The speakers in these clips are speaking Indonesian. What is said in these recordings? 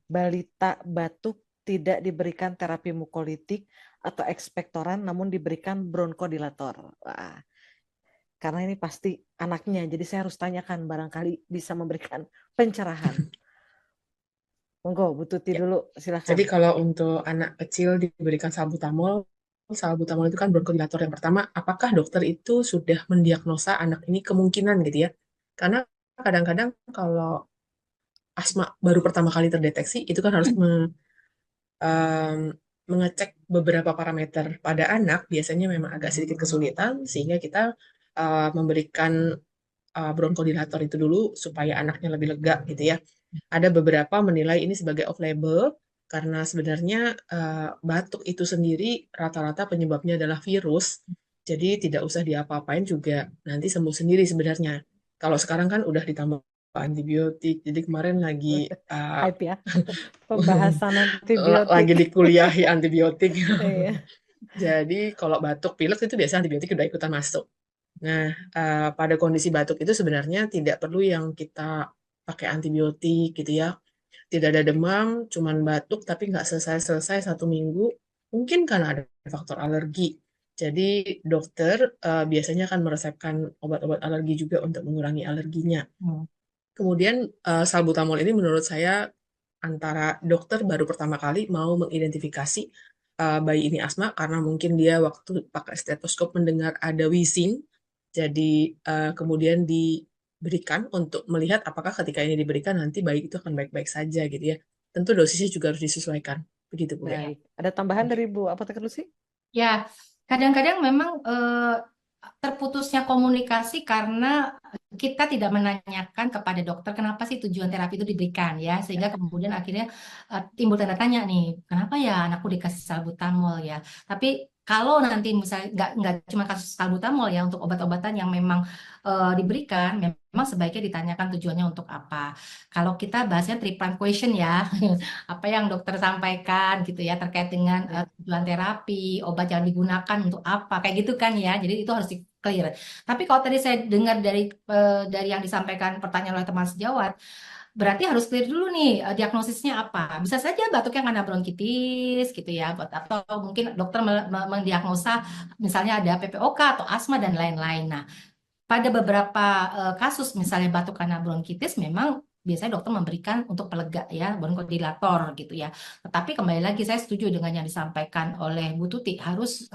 balita batuk tidak diberikan terapi mukolitik atau ekspektoran, namun diberikan bronkodilator. Wah, karena ini pasti anaknya, jadi saya harus tanyakan, barangkali bisa memberikan pencerahan. Monggo, Bu Tuti Ya. dulu, silakan. Jadi kalau untuk anak kecil diberikan salbutamol itu kan bronkodilator yang pertama, apakah dokter itu sudah mendiagnosa anak ini kemungkinan gitu ya? Karena kadang-kadang kalau asma baru pertama kali terdeteksi, itu kan harus em, mengecek beberapa parameter pada anak, biasanya memang agak sedikit kesulitan, sehingga kita memberikan bronkodilator itu dulu supaya anaknya lebih lega gitu ya. Ada beberapa menilai ini sebagai off label karena sebenarnya batuk itu sendiri rata-rata penyebabnya adalah virus. Jadi tidak usah diapa-apain juga nanti sembuh sendiri sebenarnya. Kalau sekarang kan udah ditambah antibiotik. Jadi kemarin lagi Hype ya, pembahasan antibiotik. lagi dikuliahi antibiotik. Iya. Jadi kalau batuk pilek itu biasanya antibiotik udah ikutan masuk. Nah, pada kondisi batuk itu sebenarnya tidak perlu yang kita pakai antibiotik gitu ya. Tidak ada demam, cuman batuk tapi nggak selesai-selesai 1 minggu. Mungkin karena ada faktor alergi. Jadi dokter biasanya akan meresepkan obat-obat alergi juga untuk mengurangi alerginya. Kemudian salbutamol ini menurut saya antara dokter baru pertama kali mau mengidentifikasi bayi ini asma karena mungkin dia waktu pakai stetoskop mendengar ada wheezing, jadi kemudian diberikan untuk melihat apakah ketika ini diberikan nanti bayi itu akan baik-baik saja gitu ya. Tentu dosisnya juga harus disesuaikan. Begitu Bu ya. Baik. Ada tambahan dari Bu Apoteker Lucy? Ya, kadang-kadang memang terputusnya komunikasi karena kita tidak menanyakan kepada dokter kenapa sih tujuan terapi itu diberikan ya, sehingga kemudian akhirnya timbul tanda tanya nih, kenapa ya anakku dikasih salbutamol ya. Tapi kalau nanti misalnya nggak cuma kasus salbutamol ya, untuk obat-obatan yang memang diberikan, memang sebaiknya ditanyakan tujuannya untuk apa. Kalau kita bahasnya three-pronged question ya, apa yang dokter sampaikan gitu ya terkait dengan Ya. tujuan terapi, obat yang digunakan untuk apa, kayak gitu kan ya. Jadi itu harus di clear. Tapi kalau tadi saya dengar dari yang disampaikan pertanyaan oleh teman sejawat, berarti harus clear dulu nih diagnosisnya apa. Bisa saja batuknya karena bronkitis gitu ya, atau mungkin dokter mendiagnosa misalnya ada PPOK atau asma dan lain-lain. Nah, pada beberapa kasus misalnya batuk karena bronkitis memang biasanya dokter memberikan untuk pelega ya bronkodilator gitu ya. Tetapi kembali lagi saya setuju dengan yang disampaikan oleh Bu Tuti, harus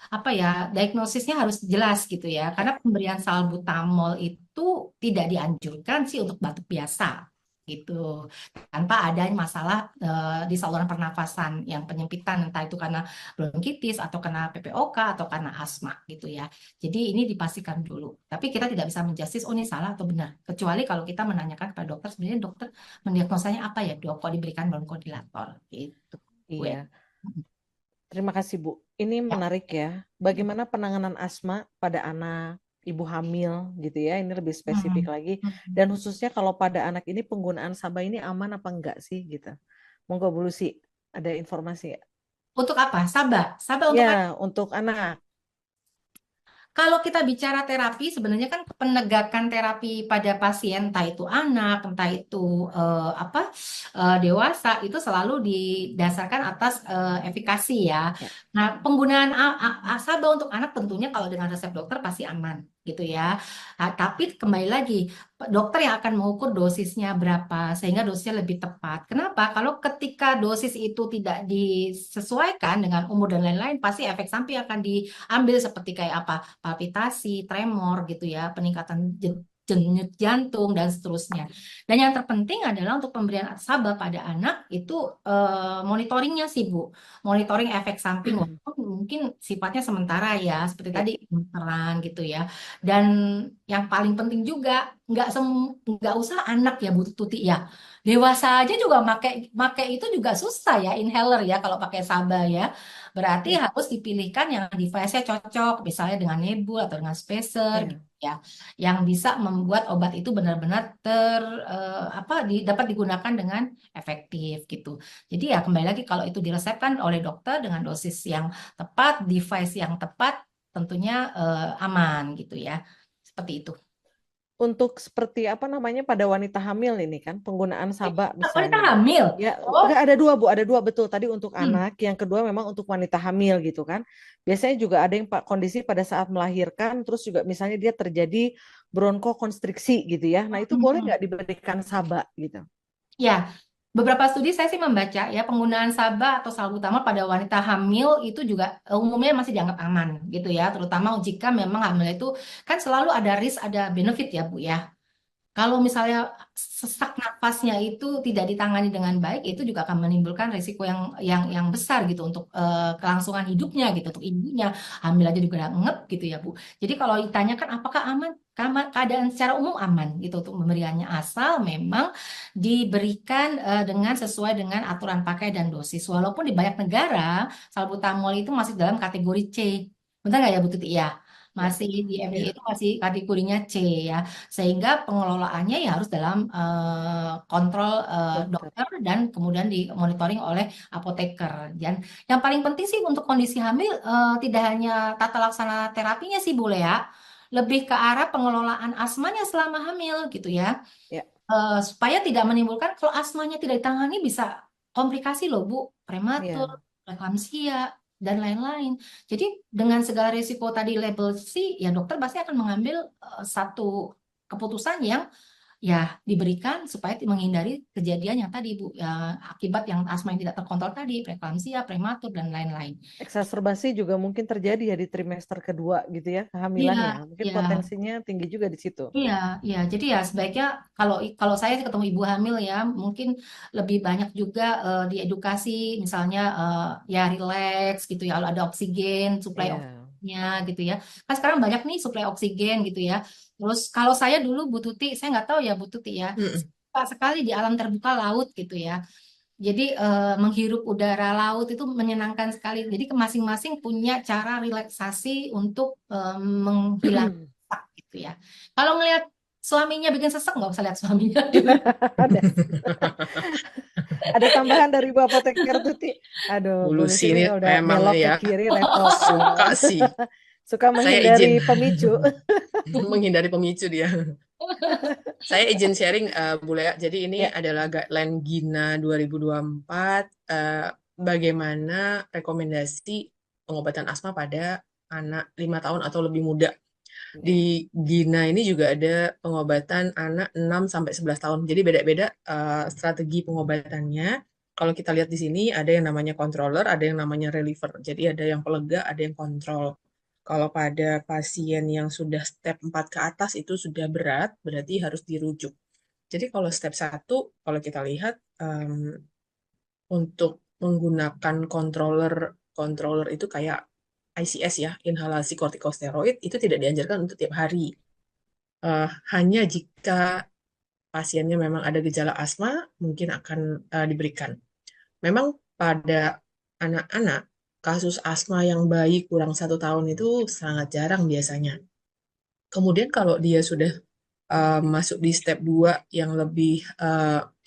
apa ya, diagnosisnya harus jelas gitu ya. Karena pemberian salbutamol itu tidak dianjurkan sih untuk batuk biasa gitu, tanpa adanya masalah di saluran pernafasan yang penyempitan, entah itu karena bronkitis atau karena PPOK atau karena asma gitu ya. Jadi ini dipastikan dulu. Tapi kita tidak bisa menjustis, oh ini salah atau benar. Kecuali kalau kita menanyakan kepada dokter, sebenarnya dokter mendiagnosanya apa ya dok, kok diberikan bronkodilator gitu. Gue. Iya. Terima kasih, Bu. Ini menarik ya. Bagaimana penanganan asma pada anak, ibu hamil gitu ya. Ini lebih spesifik Hmm. lagi. Dan khususnya kalau pada anak ini penggunaan Saba ini aman apa enggak sih gitu. Monggo Bu Lucy, ada informasi ya? Untuk apa? Sabah. Sabah untuk Ya, untuk anak. kalau kita bicara terapi, sebenarnya kan penegakan terapi pada pasien, entah itu anak, entah itu apa dewasa, itu selalu didasarkan atas efikasi ya. Ya. Nah, penggunaan asaba untuk anak tentunya kalau dengan resep dokter pasti aman gitu ya. Nah, tapi kembali lagi, dokter yang akan mengukur dosisnya berapa sehingga dosisnya lebih tepat. Kenapa? Kalau ketika dosis itu tidak disesuaikan dengan umur dan lain-lain, pasti efek samping akan diambil seperti kayak apa? Palpitasi, tremor gitu ya, peningkatan denyut jantung dan seterusnya. Dan yang terpenting adalah untuk pemberian asaba pada anak itu monitoringnya sih Bu, monitoring efek samping walaupun mungkin sifatnya sementara ya, seperti Ya. tadi interferan gitu ya. Dan yang paling penting juga nggak usah anak ya Bu Tuti ya, dewasa aja juga make itu juga susah ya, inhaler ya kalau pakai saba ya. Berarti Ya. harus dipilihkan yang device-nya cocok, misalnya dengan nebul atau dengan spacer Ya. gitu ya, yang bisa membuat obat itu benar-benar dapat digunakan dengan efektif gitu. Jadi ya kembali lagi kalau itu diresepkan oleh dokter dengan dosis yang tepat, device yang tepat, tentunya aman gitu ya. Seperti itu. untuk seperti apa namanya pada wanita hamil ini kan penggunaan SABA Wanita misalnya. hamil. Ya, Oh, enggak ada dua Bu, ada dua betul. Tadi untuk hmm. anak, yang kedua memang untuk wanita hamil gitu kan. Biasanya juga ada yang kondisi pada saat melahirkan, terus juga misalnya dia terjadi bronkokonstriksi gitu ya. Nah itu boleh Hmm. nggak diberikan SABA gitu? Ya, beberapa studi saya sih membaca ya penggunaan SABA atau salbutamol pada wanita hamil itu juga umumnya masih dianggap aman gitu ya, terutama jika memang hamil itu kan selalu ada risk ada benefit ya Bu ya. Kalau misalnya sesak nafasnya itu tidak ditangani dengan baik, itu juga akan menimbulkan risiko yang besar gitu untuk kelangsungan hidupnya gitu untuk ibunya. Hamil aja juga ngep gitu ya Bu. Jadi kalau ditanyakan apakah aman, keadaan secara umum aman gitu untuk memberikannya asal memang diberikan dengan sesuai dengan aturan pakai dan dosis. Walaupun di banyak negara salbutamol itu masih dalam kategori C. Benar nggak ya Bu Tuti ya? Ya, Masih di FDA Ya. itu masih kategorinya C ya, sehingga pengelolaannya ya harus dalam kontrol dokter. dokter dan kemudian dimonitoring oleh apoteker. Dan yang paling penting sih untuk kondisi hamil tidak hanya tata laksana terapinya sih Bu Lea, lebih ke arah pengelolaan asmanya selama hamil gitu ya. Ya, Supaya tidak menimbulkan kalau asmanya tidak ditangani bisa komplikasi loh Bu, prematur, ya. preeklamsia dan lain-lain. Jadi dengan segala risiko tadi label C, ya dokter pasti akan mengambil satu keputusan yang ya diberikan supaya menghindari kejadian yang tadi Bu, ya, akibat yang asma yang tidak terkontrol tadi, preeklamsia, prematur dan lain-lain. Eksaserbasi juga mungkin terjadi ya di trimester kedua gitu ya, Iya, kehamilannya. Mungkin iya. potensinya tinggi juga di situ. Iya, iya. Jadi ya sebaiknya kalau kalau saya sih ketemu ibu hamil ya, mungkin lebih banyak juga diedukasi, misalnya ya relax gitu ya, kalau ada oksigen, suplai Ya. oksigennya gitu ya. Kan sekarang banyak nih suplai oksigen gitu ya. Terus kalau saya dulu Bu Tuti, saya nggak tahu ya Bu Tuti ya, Mm-mm. suka sekali di alam terbuka laut gitu ya. Jadi menghirup udara laut itu menyenangkan sekali. Jadi masing-masing punya cara relaksasi untuk menghilangkan sesak gitu ya. Kalau ngelihat suaminya bikin sesek nggak usah lihat suaminya dulu. Ada ada tambahan dari Bu Apoteker Tuti. Aduh, Bu Bu Lucy Lucy ini ini udah memang belok ke ya kiri repot. suka sih. Suka Saya izin menghindari pemicu. menghindari pemicu dia. Saya izin sharing Bu Lea. Jadi ini Ya, adalah guideline GINA 2024 bagaimana rekomendasi pengobatan asma pada anak 5 tahun atau lebih muda. ya. Di GINA ini juga ada pengobatan anak 6 sampai 11 tahun. Jadi beda-beda strategi pengobatannya. Kalau kita lihat di sini ada yang namanya controller, ada yang namanya reliever. Jadi ada yang pelega, ada yang kontrol. Kalau pada pasien yang sudah step 4 ke atas itu sudah berat, berarti harus dirujuk. Jadi kalau step 1, kalau kita lihat untuk menggunakan controller controller itu kayak ICS ya, inhalasi kortikosteroid itu tidak dianjurkan untuk tiap hari. Hanya jika pasiennya memang ada gejala asma, mungkin akan diberikan. Memang pada anak-anak, kasus asma yang baik kurang 1 tahun itu sangat jarang biasanya. Kemudian kalau dia sudah masuk di step 2 yang lebih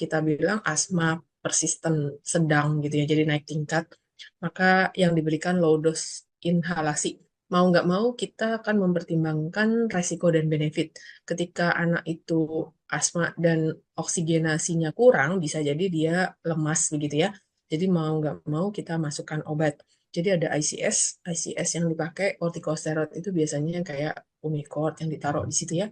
kita bilang asma persisten sedang gitu ya, jadi naik tingkat, maka yang diberikan low dose inhalasi. Mau nggak mau kita akan mempertimbangkan resiko dan benefit. Ketika anak itu asma dan oksigenasinya kurang, bisa jadi dia lemas begitu ya. Jadi mau nggak mau kita masukkan obat. Jadi ada ICS, ICS yang dipakai kortikosteroid itu biasanya kayak Umicort yang ditaruh di situ ya,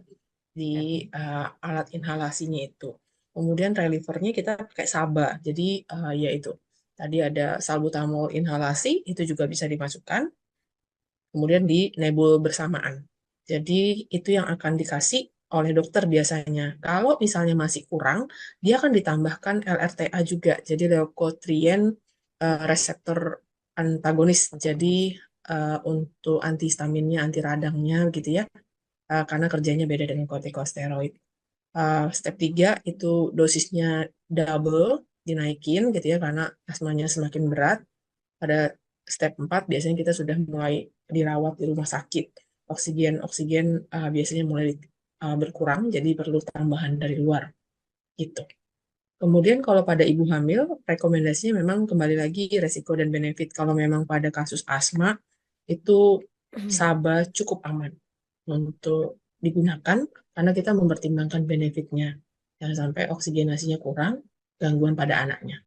di Ya. alat inhalasinya itu. Kemudian relievernya kita pakai SABA. Jadi yaitu tadi ada salbutamol inhalasi itu juga bisa dimasukkan. Kemudian di nebul bersamaan. Jadi itu yang akan dikasih oleh dokter biasanya. Kalau misalnya masih kurang, dia akan ditambahkan LRTA juga. Jadi leukotriene reseptor antagonis. Jadi untuk antihistaminnya, anti radangnya gitu ya. Karena kerjanya beda dengan kortikosteroid. Step 3 itu dosisnya double dinaikin gitu ya karena asmanya semakin berat. Pada step 4 biasanya kita sudah mulai dirawat di rumah sakit. Oksigen biasanya mulai berkurang jadi perlu tambahan dari luar gitu. Kemudian kalau pada ibu hamil, rekomendasinya memang kembali lagi resiko dan benefit. Kalau memang pada kasus asma itu SABA cukup aman untuk digunakan karena kita mempertimbangkan benefitnya. Jangan sampai oksigenasinya kurang, gangguan pada anaknya.